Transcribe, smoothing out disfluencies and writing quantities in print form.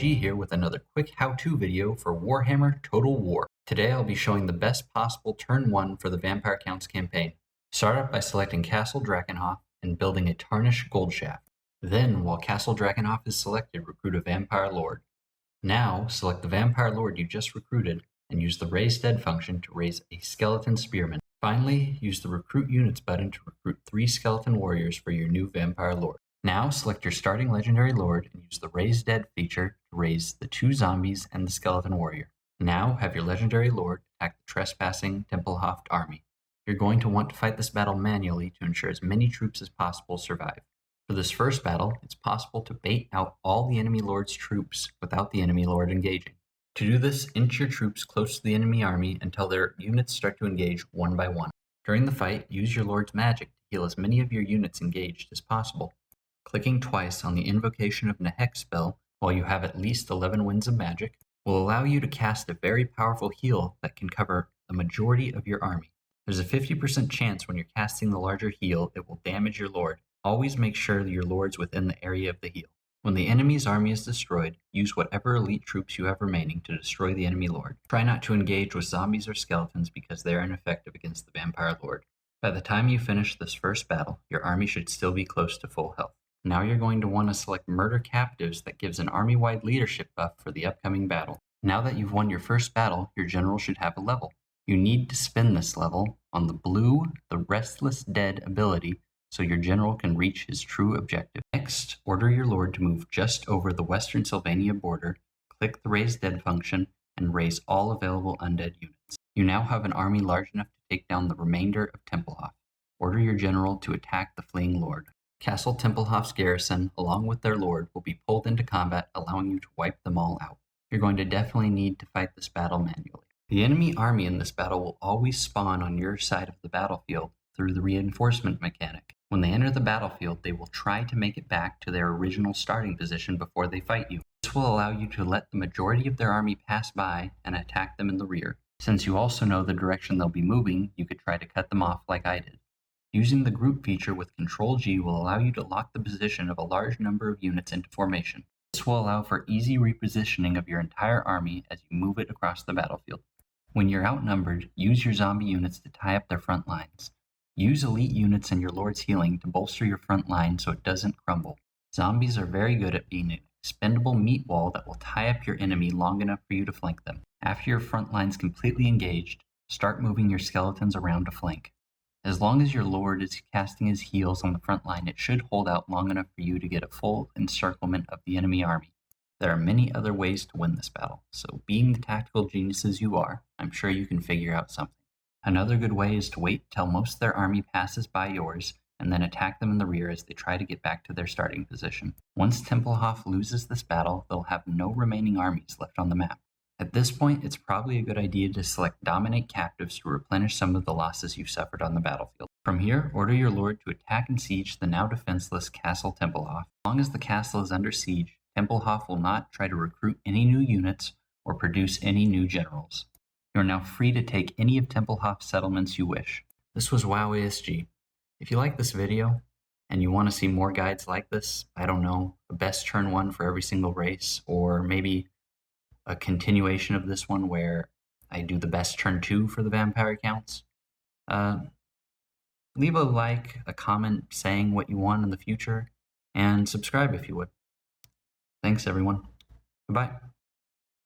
YSG here with another quick how-to video for Warhammer Total War. Today I'll be showing the best possible turn 1 for the Vampire Counts campaign. Start up by selecting Castle Drakenhof and building a Tarnished Goldshaft. Then, while Castle Drakenhof is selected, recruit a Vampire Lord. Now, select the Vampire Lord you just recruited and use the Raise Dead function to raise a Skeleton Spearman. Finally, use the Recruit Units button to recruit 3 Skeleton Warriors for your new Vampire Lord. Now, select your starting Legendary Lord and use the Raise Dead feature to raise the 2 zombies and the Skeleton Warrior. Now, have your Legendary Lord attack the trespassing Tempelhof army. You're going to want to fight this battle manually to ensure as many troops as possible survive. For this first battle, it's possible to bait out all the enemy lord's troops without the enemy lord engaging. To do this, inch your troops close to the enemy army until their units start to engage one by one. During the fight, use your lord's magic to heal as many of your units engaged as possible. Clicking twice on the Invocation of Nehek spell while you have at least 11 winds of magic will allow you to cast a very powerful heal that can cover the majority of your army. There's a 50% chance when you're casting the larger heal it will damage your lord. Always make sure that your lord's within the area of the heal. When the enemy's army is destroyed, use whatever elite troops you have remaining to destroy the enemy lord. Try not to engage with zombies or skeletons because they are ineffective against the vampire lord. By the time you finish this first battle, your army should still be close to full health. Now you're going to want to select Murder Captives that gives an army-wide leadership buff for the upcoming battle. Now that you've won your first battle, your general should have a level. You need to spend this level on the blue, the Restless Dead ability, so your general can reach his true objective. Next, order your lord to move just over the Western Sylvania border, click the Raise Dead function, and raise all available undead units. You now have an army large enough to take down the remainder of Tempelhof. Order your general to attack the fleeing lord. Castle Tempelhof's garrison, along with their lord, will be pulled into combat, allowing you to wipe them all out. You're going to definitely need to fight this battle manually. The enemy army in this battle will always spawn on your side of the battlefield through the reinforcement mechanic. When they enter the battlefield, they will try to make it back to their original starting position before they fight you. This will allow you to let the majority of their army pass by and attack them in the rear. Since you also know the direction they'll be moving, you could try to cut them off like I did. Using the group feature with Ctrl-G will allow you to lock the position of a large number of units into formation. This will allow for easy repositioning of your entire army as you move it across the battlefield. When you're outnumbered, use your zombie units to tie up their front lines. Use elite units and your lord's healing to bolster your front line so it doesn't crumble. Zombies are very good at being an expendable meat wall that will tie up your enemy long enough for you to flank them. After your front line's completely engaged, start moving your skeletons around to flank. As long as your lord is casting his heals on the front line, it should hold out long enough for you to get a full encirclement of the enemy army. There are many other ways to win this battle, so being the tactical geniuses you are, I'm sure you can figure out something. Another good way is to wait till most of their army passes by yours, and then attack them in the rear as they try to get back to their starting position. Once Tempelhof loses this battle, they'll have no remaining armies left on the map. At this point, it's probably a good idea to select Dominate Captives to replenish some of the losses you've suffered on the battlefield. From here, order your lord to attack and siege the now defenseless Castle Tempelhof. As long as the castle is under siege, Tempelhof will not try to recruit any new units or produce any new generals. You are now free to take any of Tempelhof's settlements you wish. This was YSG. If you like this video, and you want to see more guides like this, I don't know, a best turn 1 for every single race, or maybe a continuation of this one where I do the best turn 2 for the Vampire Counts, leave a like, a comment saying what you want in the future, and subscribe if you would. Thanks everyone. Goodbye.